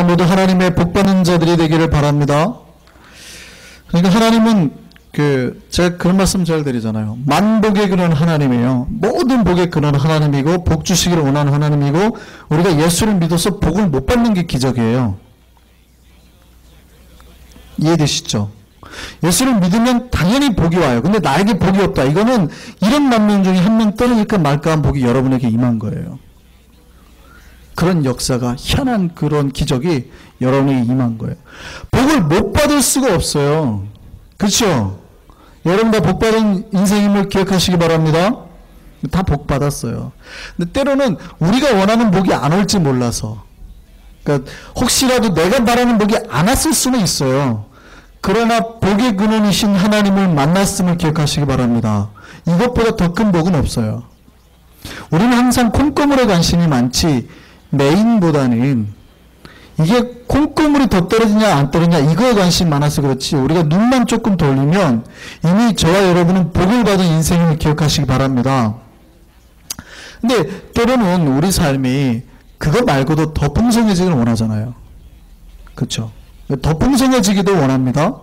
모두 하나님의 복받는 자들이 되기를 바랍니다. 그러니까 하나님은 제가 그런 말씀 잘 드리잖아요. 만복의 근원 하나님이에요. 모든 복의 근원 하나님이고 복 주시기를 원하는 하나님이고 우리가 예수를 믿어서 복을 못 받는 게 기적이에요. 이해되시죠? 예수를 믿으면 당연히 복이 와요. 근데 나에게 복이 없다. 이거는 이런 만명 중에 한 명 떨어질까 말까 한 복이 여러분에게 임한 거예요. 그런 역사가 희한한 그런 기적이 여러분에게 임한 거예요. 복을 못 받을 수가 없어요. 그렇죠? 여러분 다 복 받은 인생임을 기억하시기 바랍니다. 다 복 받았어요. 근데 때로는 우리가 원하는 복이 안 올지 몰라서, 그러니까 혹시라도 내가 바라는 복이 안 왔을 수는 있어요. 그러나 복의 근원이신 하나님을 만났음을 기억하시기 바랍니다. 이것보다 더 큰 복은 없어요. 우리는 항상 콩고물에 관심이 많지 메인보다는 이게 콩고물이 더 떨어지냐 안 떨어지냐 이거에 관심이 많아서 그렇지, 우리가 눈만 조금 돌리면 이미 저와 여러분은 복을 받은 인생임을 기억하시기 바랍니다. 근데 때로는 우리 삶이 그거 말고도 더 풍성해지기를 원하잖아요. 그렇죠? 더 풍성해지기도 원합니다.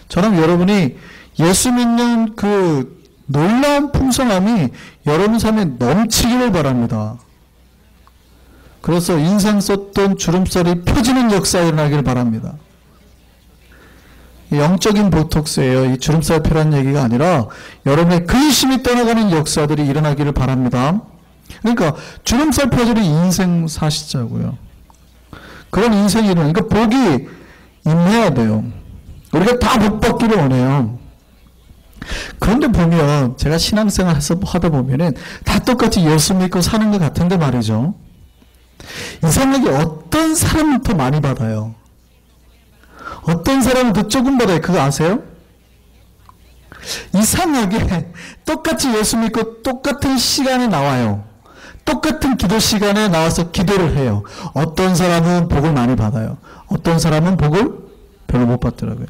저는 여러분이 예수 믿는 그 놀라운 풍성함이 여러분 삶에 넘치기를 바랍니다. 그래서 인상 썼던 주름살이 펴지는 역사 일어나기를 바랍니다. 영적인 보톡스예요. 이 주름살 펴라는 얘기가 아니라 여러분의 근심이 떠나가는 역사들이 일어나기를 바랍니다. 그러니까 주름살 펴지는 인생 사시자고요. 그런 인생이 일어나요. 그러니까 복이 임해야 돼요. 우리가 다 복 받기를 원해요. 그런데 보면 제가 신앙생활 하다 보면은 다 똑같이 예수 믿고 사는 것 같은데 말이죠. 이상하게 어떤 사람은 더 많이 받아요. 어떤 사람은 더 조금 받아요. 그거 아세요? 이상하게 똑같이 예수 믿고 똑같은 시간에 나와요. 똑같은 기도 시간에 나와서 기도를 해요. 어떤 사람은 복을 많이 받아요. 어떤 사람은 복을 별로 못 받더라고요.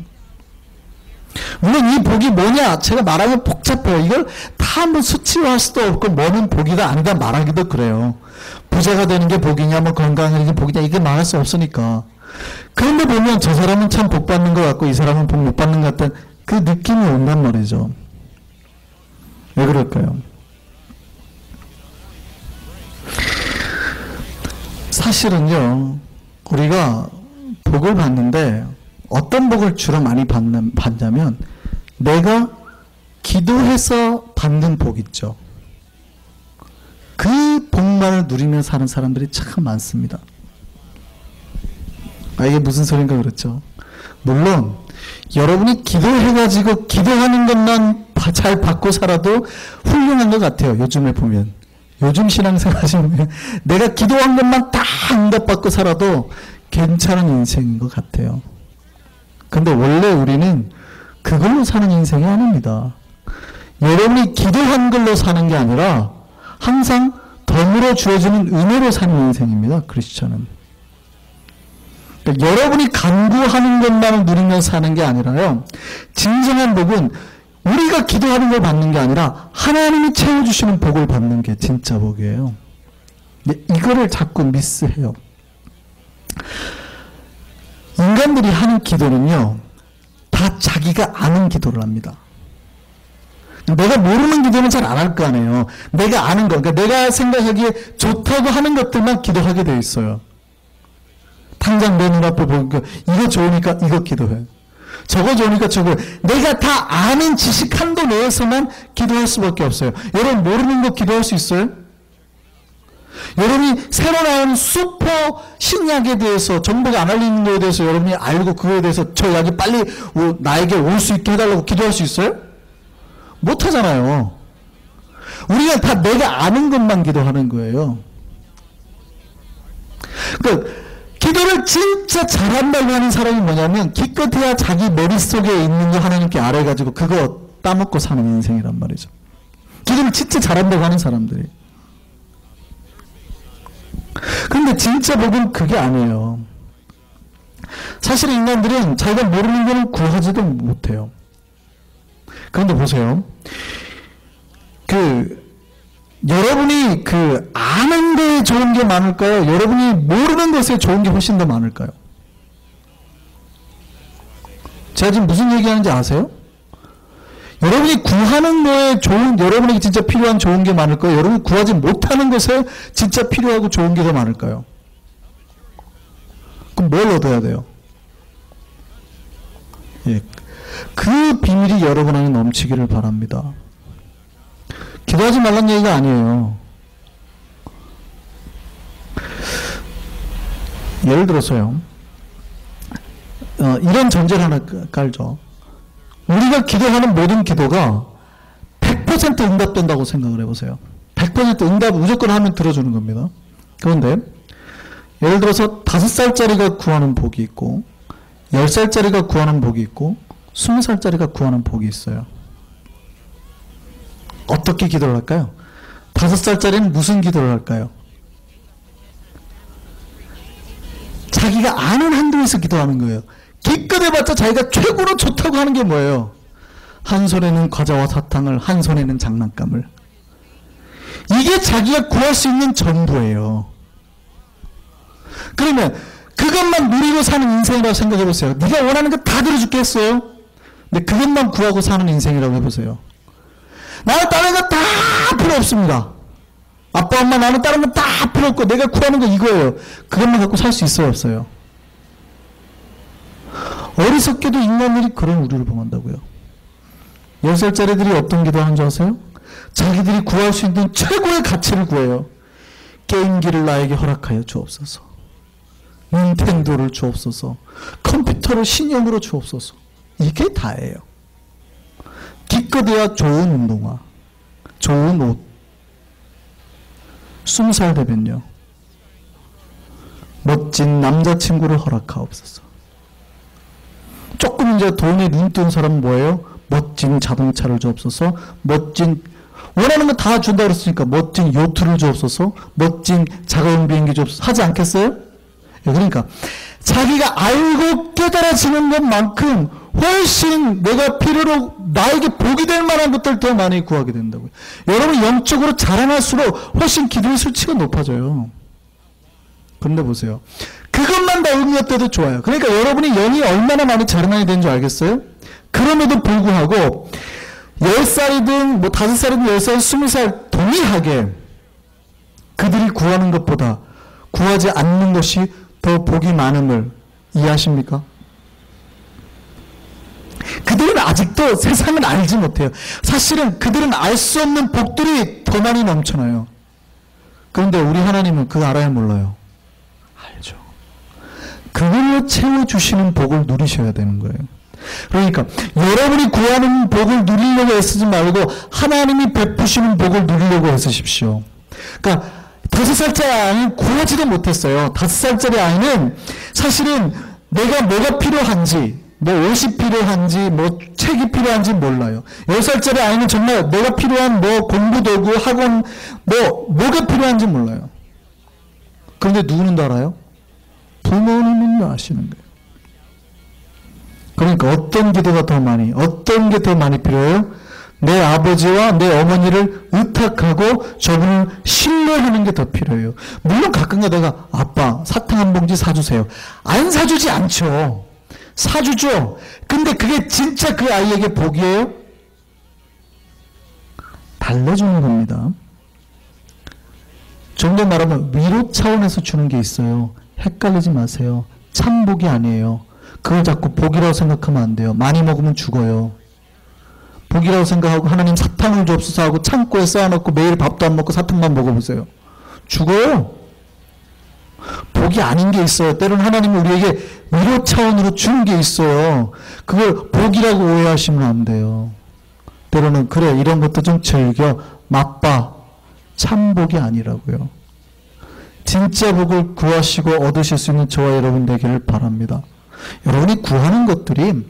물론 이 복이 뭐냐 제가 말하면 복잡해요. 이걸 다 한번 수치화할 수도 없고 뭐는 복이다 아니다 말하기도 그래요. 부자가 되는 게 복이냐 뭐 건강하는 게 복이냐 이게 말할 수 없으니까. 그런데 보면 저 사람은 참 복 받는 것 같고 이 사람은 복 못 받는 것 같은 그 느낌이 온단 말이죠. 왜 그럴까요? 사실은요, 우리가 복을 받는데 어떤 복을 주로 많이 받냐면 내가 기도해서 받는 복 있죠. 그 복만을 누리며 사는 사람들이 참 많습니다. 이게 무슨 소린가 그렇죠. 물론 여러분이 기도해가지고 기도하는 것만 잘 받고 살아도 훌륭한 것 같아요. 요즘에 보면. 요즘 신앙생활 하시면 내가 기도한 것만 다 응답받고 살아도 괜찮은 인생인 것 같아요. 근데 원래 우리는 그걸로 사는 인생이 아닙니다. 여러분이 기도한 걸로 사는 게 아니라 항상 덤으로 주어지는 은혜로 사는 인생입니다. 크리스천은. 그러니까 여러분이 간구하는 것만을 누리며 사는 게 아니라요. 진정한 복은 우리가 기도하는 걸 받는 게 아니라 하나님이 채워주시는 복을 받는 게 진짜 복이에요. 근데 이거를 자꾸 미스해요. 인간들이 하는 기도는요, 다 자기가 아는 기도를 합니다. 내가 모르는 기도는 잘 안 할 거 아니에요. 내가 아는 거, 그러니까 내가 생각하기에 좋다고 하는 것들만 기도하게 돼 있어요. 당장 내 눈앞에 보니까 이거 좋으니까 이거 기도해. 저거 좋으니까 저거. 내가 다 아는 지식 한도 내에서만 기도할 수밖에 없어요. 여러분 모르는 거 기도할 수 있어요? 여러분이 새로 나온 슈퍼 신약에 대해서 정보가 안 알리는 거에 대해서 여러분이 알고 그거에 대해서 저 약이 빨리 나에게 올 수 있게 해달라고 기도할 수 있어요? 못 하잖아요. 우리가 다 내가 아는 것만 기도하는 거예요. 그러니까 기도를 진짜 잘한다고 하는 사람이 뭐냐면 기껏해야 자기 머릿속에 있는 거 하나님께 알아가지고 그거 따먹고 사는 인생이란 말이죠. 기도를 진짜 잘한다고 하는 사람들이. 그런데 진짜 복은 그게 아니에요. 사실 인간들은 자기가 모르는 거는 구하지도 못해요. 그런데 보세요. 여러분이 아는 데에 좋은 게 많을까요? 여러분이 모르는 것에 좋은 게 훨씬 더 많을까요? 제가 지금 무슨 얘기하는지 아세요? 여러분이 구하는 거에 여러분에게 진짜 필요한 좋은 게 많을까요? 여러분이 구하지 못하는 것에 진짜 필요하고 좋은 게 더 많을까요? 그럼 뭘 얻어야 돼요? 예. 그 비밀이 여러분 안에 넘치기를 바랍니다. 기도하지 말란 얘기가 아니에요. 예를 들어서요. 이런 전제를 하나 깔죠. 우리가 기도하는 모든 기도가 100% 응답된다고 생각을 해보세요. 100% 응답 무조건 하면 들어주는 겁니다. 그런데 예를 들어서 5살짜리가 구하는 복이 있고 10살짜리가 구하는 복이 있고 20살짜리가 구하는 복이 있어요. 어떻게 기도를 할까요? 5살짜리는 무슨 기도를 할까요? 자기가 아는 한도에서 기도하는 거예요. 기껏 해봤자 자기가 최고로 좋다고 하는 게 뭐예요? 한 손에는 과자와 사탕을, 한 손에는 장난감을. 이게 자기가 구할 수 있는 전부예요. 그러면 그것만 누리고 사는 인생이라고 생각해 보세요. 네가 원하는 거 다 들어줄게 했어요. 근데 그것만 구하고 사는 인생이라고 해보세요. 나는 다른 거 다 필요 없습니다. 아빠 엄마 나는 다른 거 다 필요 없고 내가 구하는 거 이거예요. 그것만 갖고 살 수 있어요 없어요? 어리석게도 인간들이 그런 우리를 범한다고요. 10살짜리들이 어떤 기도하는 줄 아세요? 자기들이 구할 수 있는 최고의 가치를 구해요. 게임기를 나에게 허락하여 주옵소서. 닌텐도를 주옵소서. 컴퓨터를 신형으로 주옵소서. 이게 다예요. 기껏해야 좋은 운동화, 좋은 옷. 20살 되면요. 멋진 남자친구를 허락하옵소서. 조금 이제 돈에 눈 뜬 사람은 뭐예요? 멋진 자동차를 주옵소서. 멋진 원하는 거 다 준다 그랬으니까 멋진 요트를 주옵소서. 멋진 자가용 비행기 주옵소서. 하지 않겠어요? 그러니까 자기가 알고 깨달아지는 것만큼 훨씬 내가 필요로 나에게 복이 될 만한 것들 더 많이 구하게 된다고요. 여러분 영적으로 자라날수록 훨씬 기도의 수치가 높아져요. 그런데 보세요. 그것만 다 응답돼도 좋아요. 그러니까 여러분이 영이 얼마나 많이 자라나야 되는 줄 알겠어요? 그럼에도 불구하고 10살이든 뭐 5살이든 10살, 20살 동일하게 그들이 구하는 것보다 구하지 않는 것이 더 복이 많음을 이해하십니까? 그들은 아직도 세상을 알지 못해요. 사실은 그들은 알 수 없는 복들이 더 많이 넘쳐나요. 그런데 우리 하나님은 그거 알아야 몰라요? 알죠. 그걸로 채워주시는 복을 누리셔야 되는 거예요. 그러니까 여러분이 구하는 복을 누리려고 애쓰지 말고 하나님이 베푸시는 복을 누리려고 애쓰십시오. 그러니까 5살짜리 아이는 구하지도 못했어요. 5살짜리 아이는 사실은 내가 뭐가 필요한지, 뭐 옷이 필요한지, 뭐 책이 필요한지 몰라요. 10살짜리 아이는 정말 내가 필요한 뭐 공부 도구, 학원, 뭐가 필요한지 몰라요. 그런데 누구는 알아요? 부모님은 아시는 거예요. 그러니까 어떤 기도가 더 많이, 어떤 게 더 많이 필요해요? 내 아버지와 내 어머니를 의탁하고 저분을 신뢰하는 게 더 필요해요. 물론 가끔가 내가 아빠 사탕 한 봉지 사주세요. 안 사주지 않죠. 사주죠. 근데 그게 진짜 그 아이에게 복이에요? 달래주는 겁니다. 좀 더 말하면 위로 차원에서 주는 게 있어요. 헷갈리지 마세요. 참 복이 아니에요. 그걸 자꾸 복이라고 생각하면 안 돼요. 많이 먹으면 죽어요. 복이라고 생각하고 하나님 사탕을 주옵소서 하고 창고에 쌓아놓고 매일 밥도 안 먹고 사탕만 먹어보세요. 죽어요. 복이 아닌 게 있어요. 때로는 하나님은 우리에게 위로 차원으로 주는 게 있어요. 그걸 복이라고 오해하시면 안 돼요. 때로는 그래 이런 것도 좀 즐겨 맛봐. 참 복이 아니라고요. 진짜 복을 구하시고 얻으실 수 있는 저와 여러분 되기를 바랍니다. 여러분이 구하는 것들이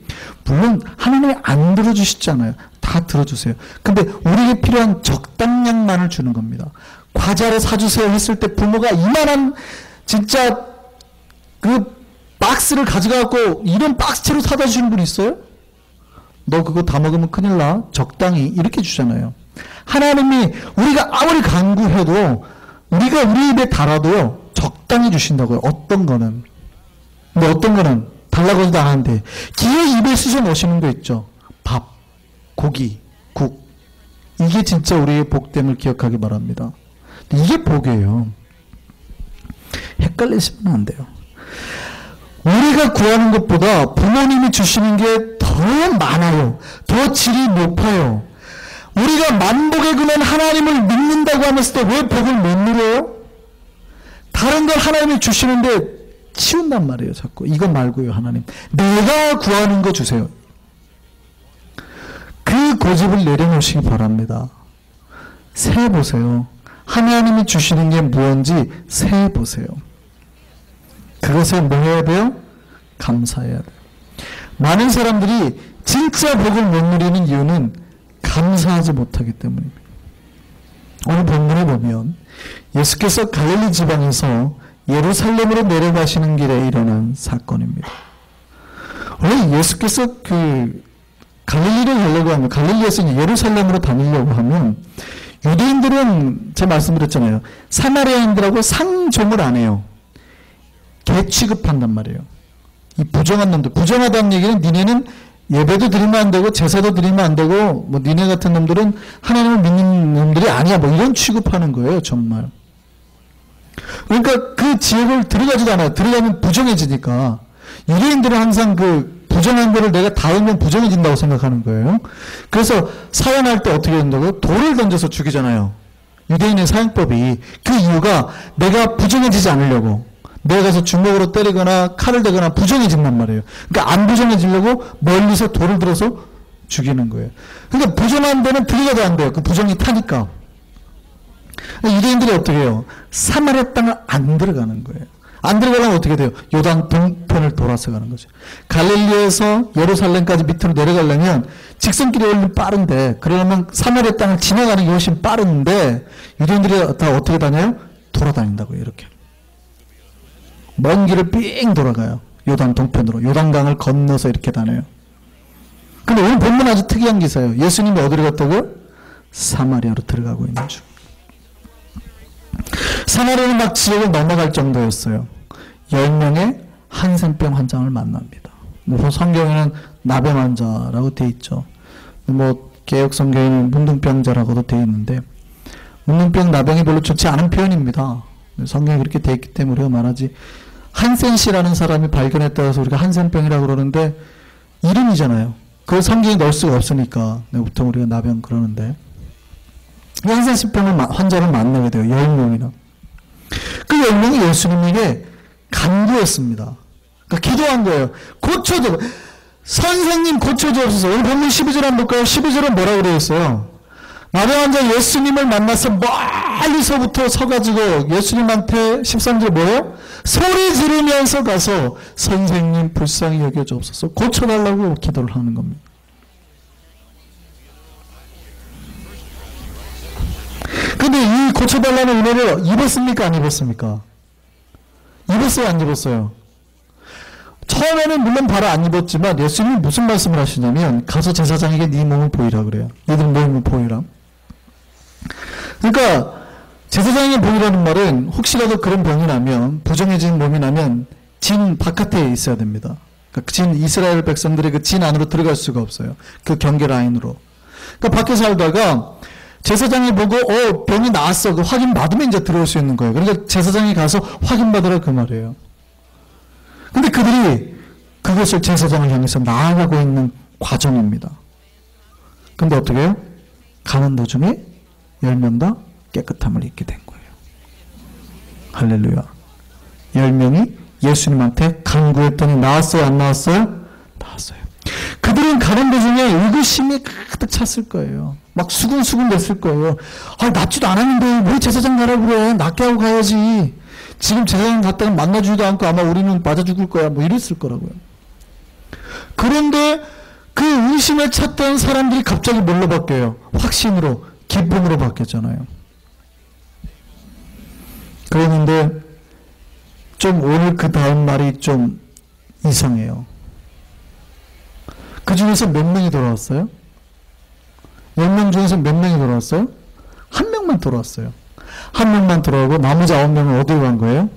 물론 하나님이 안 들어주시잖아요. 다 들어주세요. 근데 우리에게 필요한 적당량만을 주는 겁니다. 과자를 사주세요 했을 때 부모가 이만한 진짜 그 박스를 가져가고 이런 박스채로 사다 주시는 분 있어요? 너 그거 다 먹으면 큰일 나. 적당히 이렇게 주잖아요. 하나님이 우리가 아무리 간구해도 우리가 우리 입에 달아도요 적당히 주신다고요. 어떤 거는. 근데 어떤 거는 달라고 해도 안 하는데 기회 입에 쑤셔 넣으시는 거 있죠. 밥, 고기, 국. 이게 진짜 우리의 복됨을 기억하기 바랍니다. 이게 복이에요. 헷갈리시면 안 돼요. 우리가 구하는 것보다 부모님이 주시는 게 더 많아요. 더 질이 높아요. 우리가 만복의 근원 하나님을 믿는다고 하면서도 왜 복을 못 누려요? 다른 걸 하나님이 주시는데 치운단 말이에요. 자꾸 이거 말고요. 하나님 내가 구하는 거 주세요. 그 고집을 내려놓으시기 바랍니다. 세보세요. 하나님이 주시는 게 무언지 세보세요. 그것에 뭐 해야 돼요? 감사해야 돼요. 많은 사람들이 진짜 복을 못 누리는 이유는 감사하지 못하기 때문입니다. 오늘 본문에 보면 예수께서 갈릴리 지방에서 예루살렘으로 내려가시는 길에 일어난 사건입니다. 원래 예수께서 갈릴리를 가려고 하면, 갈릴리에서 예루살렘으로 다니려고 하면 유대인들은 제가 말씀드렸잖아요. 사마리아인들하고 상종을 안 해요. 개 취급한단 말이에요. 이 부정한 놈들. 부정하다는 얘기는 니네는 예배도 드리면 안 되고 제사도 드리면 안 되고 뭐 니네 같은 놈들은 하나님을 믿는 놈들이 아니야. 뭐 이런 취급하는 거예요. 정말. 그러니까 그 지역을 들어가지도 않아요. 들어가면 부정해지니까. 유대인들은 항상 그 부정한 거를 내가 닿으면 부정해진다고 생각하는 거예요. 그래서 사형할 때 어떻게 된다고? 돌을 던져서 죽이잖아요. 유대인의 사형법이. 그 이유가 내가 부정해지지 않으려고. 내가 가서 주먹으로 때리거나 칼을 대거나 부정해진단 말이에요. 그러니까 안 부정해지려고 멀리서 돌을 들어서 죽이는 거예요. 그러니까 부정한 데는 들어가도 안 돼요. 그 부정이 타니까. 유대인들이 어떻게 해요? 사마리아 땅을 안 들어가는 거예요. 안 들어가려면 어떻게 돼요? 요단 동편을 돌아서 가는 거죠. 갈릴리에서 예루살렘까지 밑으로 내려가려면 직선길이 훨씬 빠른데, 그러면 사마리아 땅을 지나가는 게 훨씬 빠른데 유대인들이 다 어떻게 다녀요? 돌아다닌다고요. 이렇게. 먼 길을 삥 돌아가요. 요단 동편으로. 요단강을 건너서 이렇게 다녀요. 근데 오늘 본문 아주 특이한 기사예요. 예수님이 어디로 갔다고요? 사마리아로 들어가고 있는 중. 사마리아는 막 지역을 넘어갈 정도였어요. 10명의 한센병 환자를 만납니다. 뭐 성경에는 나병 환자라고 돼 있죠. 뭐 개역 성경에는 문둥병자라고도 돼 있는데, 문둥병, 나병이 별로 좋지 않은 표현입니다. 성경이 그렇게 돼 있기 때문에 우리가 말하지. 한센 씨라는 사람이 발견했다 해서 우리가 한센병이라고 그러는데 이름이잖아요. 그걸 성경에 넣을 수가 없으니까 보통 우리가 나병 그러는데, 한센병 환자를 만나게 돼요. 10명이나. 그 10명이 예수님에게 간구했습니다. 그러니까 기도한 거예요. 고쳐줘. 선생님 고쳐주옵소서. 오늘 본문 12절 한번 볼까요? 12절은 뭐라고 되어 있어요? 나병 환자 예수님을 만나서 멀리서부터 서가지고 예수님한테 13절 뭐예요? 소리 지르면서 가서 선생님 불쌍히 여겨주옵소서. 고쳐달라고 기도를 하는 겁니다. 근데 이 고쳐달라는 은혜를 입었습니까? 안 입었습니까? 입었어요? 안 입었어요? 처음에는 물론 바로 안 입었지만 예수님이 무슨 말씀을 하시냐면 가서 제사장에게 네 몸을 보이라 그래요. 너희들 몸을 보이라. 그러니까 제사장에게 보이라는 말은 혹시라도 그런 병이 나면, 부정해진 몸이 나면 진 바깥에 있어야 됩니다. 그러니까 진 이스라엘 백성들이 그 진 안으로 들어갈 수가 없어요. 그 경계 라인으로. 그러니까 밖에 살다가 제사장이 보고 병이 나았어. 그 확인 받으면 이제 들어올 수 있는 거예요. 그러니까 제사장이 가서 확인 받으라 그 말이에요. 근데 그들이 그것을 제사장을 향해서 나아가고 있는 과정입니다. 근데 어떻게 해요? 가는 도중에 10명 다 깨끗함을 입게 된 거예요. 할렐루야. 10명이 예수님한테 간구했더니 나왔어요? 안 나왔어요? 나왔어요. 그들은 가는 도중에 의구심이 가득 찼을 거예요. 막 수근수근 됐을 거예요. 아, 낫지도 않았는데 왜 제사장 가라고 그래? 낫게 하고 가야지. 지금 제사장 갔다가 만나주지도 않고 아마 우리는 맞아 죽을 거야. 뭐 이랬을 거라고요. 그런데 그 의심에 찼던 사람들이 갑자기 뭘로 바뀌어요? 확신으로, 기쁨으로 바뀌었잖아요. 그랬는데 좀 오늘 그 다음 말이 좀 이상해요. 그 중에서 몇 명이 돌아왔어요? 10명 중에서 몇 명이 돌아왔어요? 한 명만 돌아왔어요. 한 명만 돌아오고 나머지 9명은 어디로 간 거예요?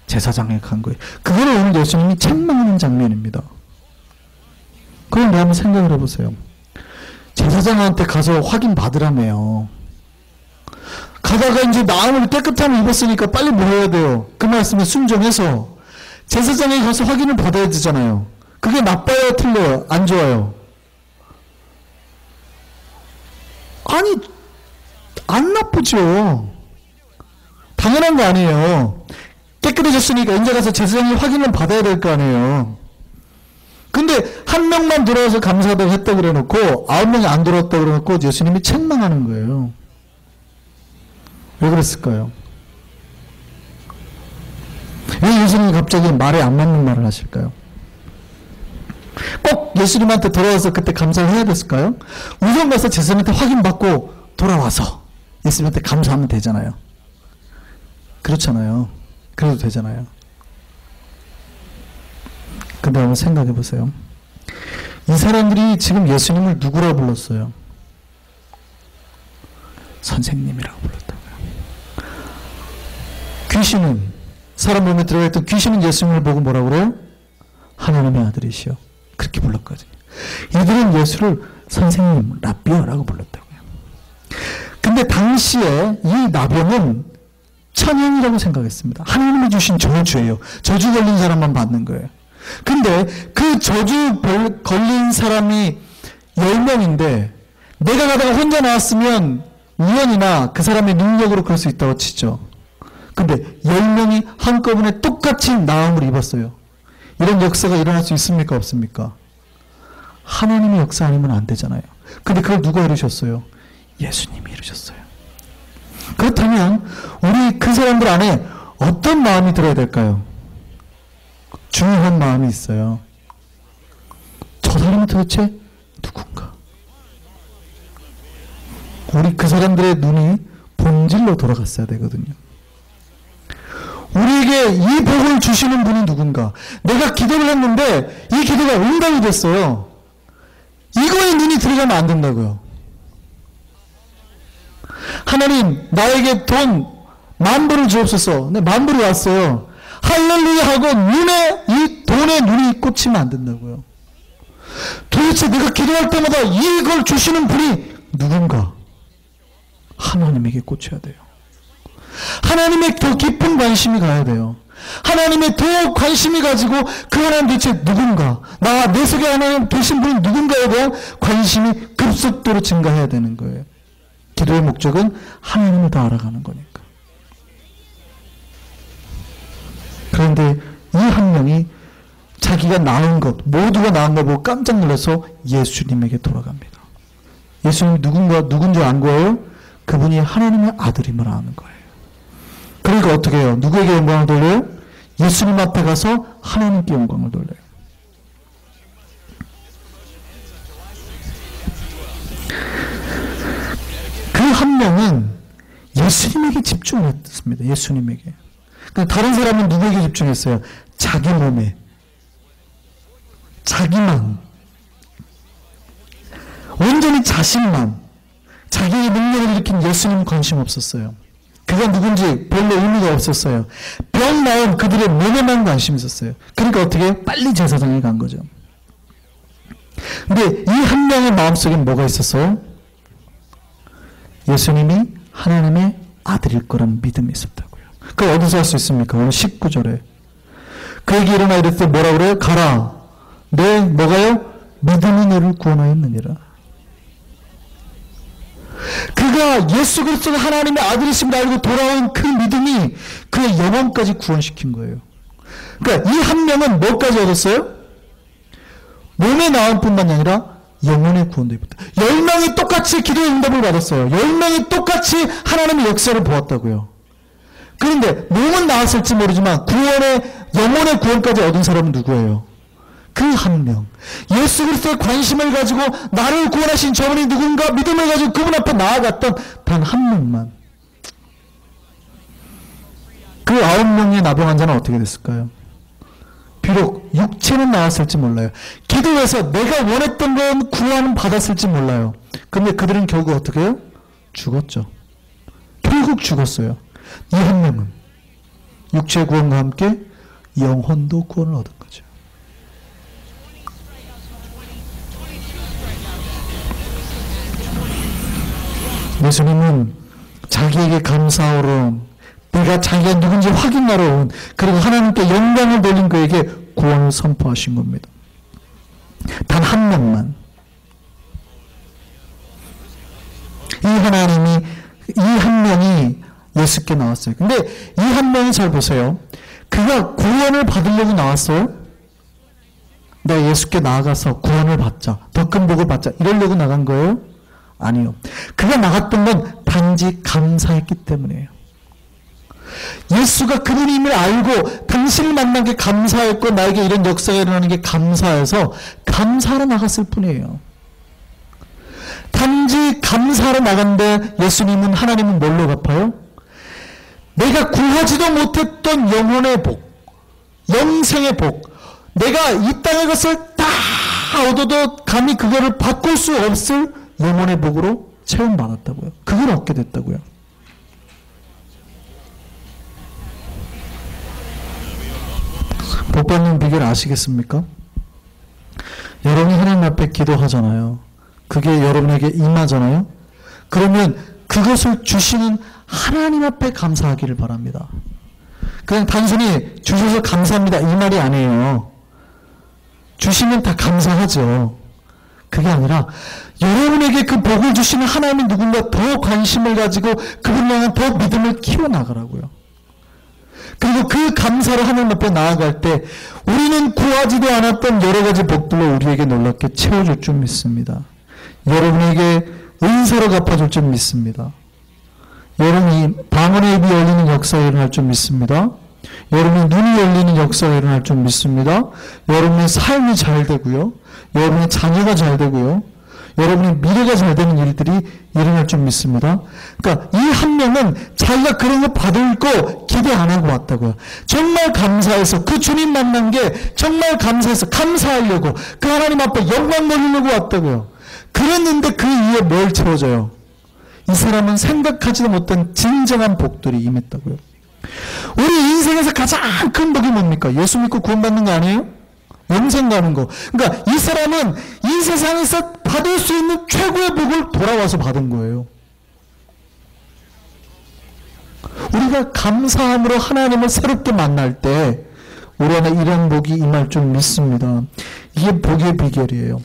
제사장에 간 거예요. 그거를 오늘 예수님이 책망하는 장면입니다. 그런데 한번 생각을 해보세요. 제사장한테 가서 확인 받으라며요. 가다가 이제 마음을 깨끗함을 입었으니까 빨리 뭐 해야 돼요? 그 말씀에 순종해서 제사장에 가서 확인을 받아야 되잖아요. 그게 나빠요, 틀려요? 안 좋아요? 아니, 안 나쁘죠. 당연한 거 아니에요. 깨끗해졌으니까 이제 가서 제사장이 확인을 받아야 될 거 아니에요. 근데 한 명만 돌아와서 감사하다고 했다 그래 놓고 9명이 안 돌아왔다 그래 놓고 예수님이 책망하는 거예요. 왜 그랬을까요? 왜 예수님이 갑자기 말에 안 맞는 말을 하실까요? 꼭 예수님한테 돌아와서 그때 감사를 해야 됐을까요? 우선 가서 제사장한테 확인받고 돌아와서 예수님한테 감사하면 되잖아요. 그렇잖아요. 그래도 되잖아요. 근데 한번 생각해 보세요. 이 사람들이 지금 예수님을 누구라고 불렀어요? 선생님이라고 불렀다고요. 귀신은, 사람 몸에 들어가 있던 귀신은 예수님을 보고 뭐라고 그래요? 하나님의 아들이시여. 그렇게 불렀거든요. 이들은 예수를 선생님, 라비어라고 불렀다고요. 근데 당시에 이 나병은 천연이라고 생각했습니다. 하나님이 주신 저주예요. 저주 걸린 사람만 받는 거예요. 근데 그 저주 걸린 사람이 10명인데 내가 가다가 혼자 나왔으면 우연이나 그 사람의 능력으로 그럴 수 있다고 치죠. 근데 10명이 한꺼번에 똑같이 나음을 입었어요. 이런 역사가 일어날 수 있습니까? 없습니까? 하나님의 역사 아니면 안 되잖아요. 근데 그걸 누가 이루셨어요? 예수님이 이루셨어요. 그렇다면 우리 그 사람들 안에 어떤 마음이 들어야 될까요? 중요한 마음이 있어요. 저 사람은 도대체 누군가? 우리 그 사람들의 눈이 본질로 돌아갔어야 되거든요. 우리에게 이 복을 주시는 분이 누군가? 내가 기도를 했는데 이 기도가 응답이 됐어요. 이거에 눈이 들어가면 안 된다고요. 하나님, 나에게 돈 10,000불을 주옵소서. 네, 10,000불이 왔어요. 할렐루야 하고 이 돈에 눈이 꽂히면 안 된다고요. 도대체 내가 기도할 때마다 이걸 주시는 분이 누군가? 하나님에게 꽂혀야 돼요. 하나님의 더 깊은 관심이 가야 돼요. 하나님의 더 관심이 가지고 그 하나님 도대체 누군가? 내 속에 하나님 계신 분이 누군가에 대한 관심이 급속도로 증가해야 되는 거예요. 기도의 목적은 하나님을 더 알아가는 거니까. 그런데 이 한 명이 자기가 낳은 것, 모두가 낳은 걸 보고 깜짝 놀라서 예수님에게 돌아갑니다. 예수님이 누군지 안 거예요? 그분이 하나님의 아들임을 아는 거예요. 그러니까 어떻게 해요? 누구에게 영광을 돌려요? 예수님 앞에 가서 하나님께 영광을 돌려요. 그 한 명은 예수님에게 집중했습니다. 예수님에게. 그러니까 다른 사람은 누구에게 집중했어요? 자기 몸에. 자기만. 온전히 자신만. 자기의 능력을 일으킨 예수님은 관심 없었어요. 그가 누군지 별로 의미가 없었어요. 병 나온 그들의 몸에만 관심이 있었어요. 그러니까 어떻게 빨리 제사장에 간 거죠. 근데 이 한 명의 마음속에 뭐가 있었어요? 예수님이 하나님의 아들일 거란 믿음이 있었다고요. 그걸 어디서 할 수 있습니까? 오늘 19절에 그에게 일어나 이랬을 때 뭐라 그래요? 가라. 내 뭐가요? 믿음이 너를 구원하였느니라. 그가 예수 그리스도가 하나님의 아들이심을 알고 돌아온 그 믿음이 그의 영혼까지 구원시킨 거예요. 그러니까 이 한 명은 뭐까지 얻었어요? 몸의 나음뿐만 아니라 영혼의 구원도 입었다. 10명이 똑같이 기도의 응답을 받았어요. 10명이 똑같이 하나님의 역사를 보았다고요. 그런데 몸은 나았을지 모르지만 영혼의 구원까지 얻은 사람은 누구예요? 그 한 명. 예수 그리스도의 관심을 가지고 나를 구원하신 저분이 누군가 믿음을 가지고 그분 앞에 나아갔던 단 한 명만. 그 9명의 나병 환자는 어떻게 됐을까요? 비록 육체는 나았을지 몰라요. 기도해서 내가 원했던 건 구원 받았을지 몰라요. 근데 그들은 결국 어떻게 해요? 죽었죠. 결국 죽었어요. 이 한 명은 육체 구원과 함께 영혼도 구원을 얻은 거죠. 예수님은 자기에게 감사하러 내가 자기가 누군지 확인하러 온, 그리고 하나님께 영광을 돌린 그에게 구원을 선포하신 겁니다. 단 한 명만. 이 하나님이, 이 한 명이 예수께 나왔어요. 근데 이 한 명이 잘 보세요. 그가 구원을 받으려고 나왔어요? 내가 예수께 나아가서 구원을 받자, 더 큰 복을 받자, 이러려고 나간 거예요? 아니요. 그가 나갔던 건 단지 감사했기 때문이에요. 예수가 그분임을 알고 당신을 만난 게 감사했고 나에게 이런 역사가 일어나는 게 감사해서 감사하러 나갔을 뿐이에요. 단지 감사하러 나간데 예수님은, 하나님은 뭘로 갚아요? 내가 구하지도 못했던 영혼의 복, 영생의 복, 내가 이 땅의 것을 다 얻어도 감히 그거를 바꿀 수 없을 영혼의 복으로 체험받았다고요. 그걸 얻게 됐다고요. 복 받는 비결 아시겠습니까? 여러분이 하나님 앞에 기도하잖아요. 그게 여러분에게 임하잖아요. 그러면 그것을 주시는 하나님 앞에 감사하기를 바랍니다. 그냥 단순히 주셔서 감사합니다 이 말이 아니에요. 주시면 다 감사하죠. 그게 아니라 여러분에게 그 복을 주시는 하나님이 누군가 더 관심을 가지고 그분을 향한 더 믿음을 키워나가라고요. 그리고 그 감사로 하나님 앞에 나아갈 때 우리는 구하지도 않았던 여러 가지 복들로 우리에게 놀랍게 채워줄 줄 믿습니다. 여러분에게 은사로 갚아줄 줄 믿습니다. 여러분이 방언의 입이 열리는 역사가 일어날 줄 믿습니다. 여러분의 눈이 열리는 역사가 일어날 줄 믿습니다. 여러분의 삶이 잘 되고요. 여러분의 자녀가 잘 되고요. 여러분의 미래가 잘 되는 일들이 일어날 줄 믿습니다. 그러니까 이 한 명은 자기가 그런 거 받을 거 기대 안 하고 왔다고요. 정말 감사해서 그 주님 만난 게 정말 감사해서 감사하려고 그 하나님 앞에 영광 돌리려고 왔다고요. 그랬는데 그 이후에 뭘 채워져요? 이 사람은 생각하지도 못한 진정한 복들이 임했다고요. 우리 인생에서 가장 큰 복이 뭡니까? 예수 믿고 구원받는 거 아니에요? 영생 가는 거. 그러니까 이 사람은 이 세상에서 받을 수 있는 최고의 복을 돌아와서 받은 거예요. 우리가 감사함으로 하나님을 새롭게 만날 때 우리 안에 이런 복이 임할 줄 믿습니다. 이게 복의 비결이에요.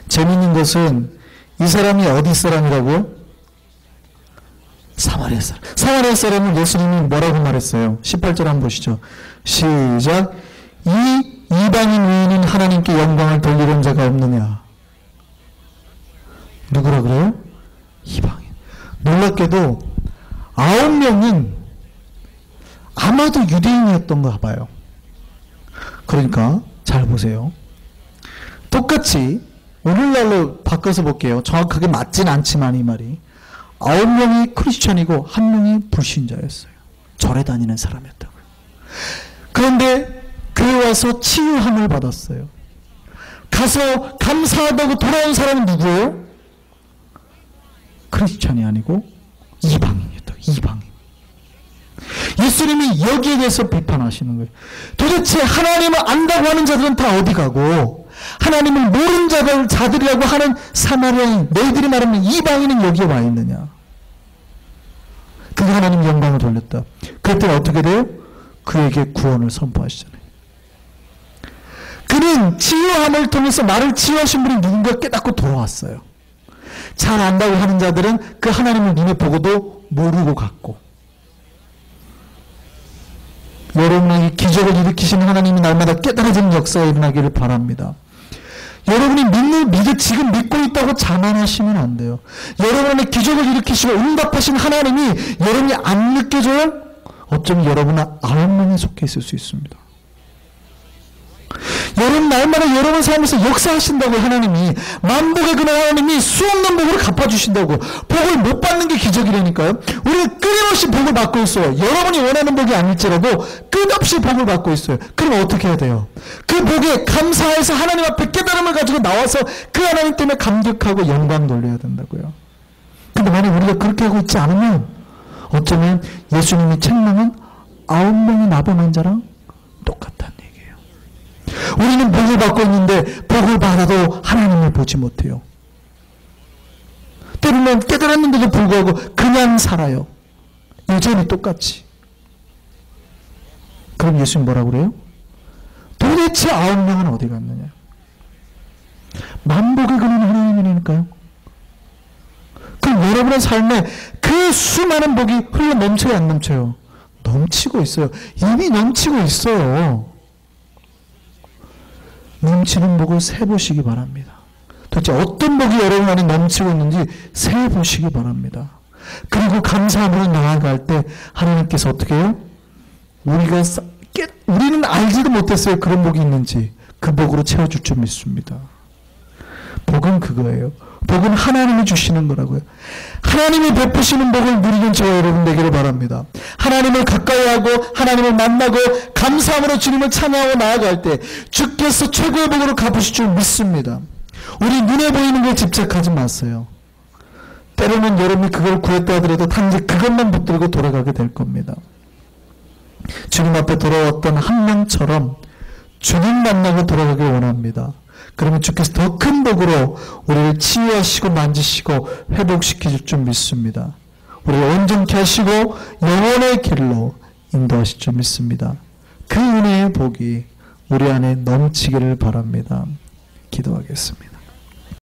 재미있는 것은 이 사람이 어디 사람이라고요? 사마리아 사람. 사마리아 사람은 예수님이 뭐라고 말했어요? 18절 한번 보시죠. 시작. 이 이방인 외에는 하나님께 영광을 돌리는 자가 없느냐. 누구라 그래요? 이방인. 놀랍게도 9명은 아마도 유대인이었던가 봐요. 그러니까 잘 보세요. 똑같이 오늘날로 바꿔서 볼게요. 정확하게 맞진 않지만 이 말이 9명이 크리스천이고 1명이 불신자였어요. 절에 다니는 사람이었다고요. 그런데 교회 와서 치유함을 받았어요. 가서 감사하다고 돌아온 사람은 누구예요? 크리스천이 아니고 이방인이었다. 이방인. 예수님이 여기에 대해서 비판하시는 거예요. 도대체 하나님을 안다고 하는 자들은 다 어디 가고 하나님을 모르는 자들이라고 하는 사마리아인, 너희들이 말하는 이방인은 여기에 와 있느냐. 그가 하나님 영광을 돌렸다. 그랬더니 어떻게 돼요? 그에게 구원을 선포하시잖아요. 그는 치유함을 통해서 나를 치유하신 분이 누군가 깨닫고 돌아왔어요. 잘 안다고 하는 자들은 그 하나님을 눈에 보고도 모르고 갔고, 여러분에게 기적을 일으키시는 하나님이 날마다 깨달아지는 역사가 일어나기를 바랍니다. 여러분이 지금 믿고 있다고 자만하시면 안 돼요. 여러분의 기적을 일으키시고 응답하신 하나님이 여러분이 안 느껴져요? 어쩌면 여러분은 9명에 속해 있을 수 있습니다. 여러분 날마다 여러분 삶에서 역사하신다고 하나님이, 만복의 그날 하나님이 수없는 복으로 갚아주신다고. 복을 못 받는 게 기적이라니까요. 우리는 끊임없이 복을 받고 있어요. 여러분이 원하는 복이 아닐지라도 끝없이 복을 받고 있어요. 그럼 어떻게 해야 돼요? 그 복에 감사해서 하나님 앞에 깨달음을 가지고 나와서 그 하나님 때문에 감격하고 영광 돌려야 된다고요. 근데 만약 우리가 그렇게 하고 있지 않으면 어쩌면 예수님의 책망은 9명이 나병 자랑 똑같다는 얘기예요. 우리는 복을 받고 있는데 복을 받아도 하나님을 보지 못해요. 때로는 깨달았는데도 불구하고 그냥 살아요. 여전히 똑같이. 그럼 예수님 뭐라고 그래요? 도대체 9명은 어디 갔느냐? 만복의 근원은 하나님이니까요. 그럼 여러분의 삶에 그 수많은 복이 흘러 넘쳐요, 안 넘쳐요? 넘치고 있어요. 이미 넘치고 있어요. 넘치는 복을 세보시기 바랍니다. 도대체 어떤 복이 여러분 안에 넘치고 있는지 세보시기 바랍니다. 그리고 감사함으로 나아갈 때 하나님께서 어떻게 해요? 우리는 알지도 못했어요. 그런 복이 있는지. 그 복으로 채워줄 줄 믿습니다. 복은 그거예요. 복은 하나님이 주시는 거라고요. 하나님이 베푸시는 복을 누리는 저와 여러분 되기를 바랍니다. 하나님을 가까이 하고 하나님을 만나고 감사함으로 주님을 찬양하고 나아갈 때 주께서 최고의 복으로 갚으실 줄 믿습니다. 우리 눈에 보이는 걸 집착하지 마세요. 때로는 여러분이 그걸 구했다 하더라도 단지 그것만 붙들고 돌아가게 될 겁니다. 주님 앞에 돌아왔던 한 명처럼 주님 만나고 돌아가길 원합니다. 그러면 주께서 더 큰 복으로 우리를 치유하시고 만지시고 회복시키실 줄 믿습니다. 우리를 온전케 하시고 영원의 길로 인도하실 줄 믿습니다. 그 은혜의 복이 우리 안에 넘치기를 바랍니다. 기도하겠습니다.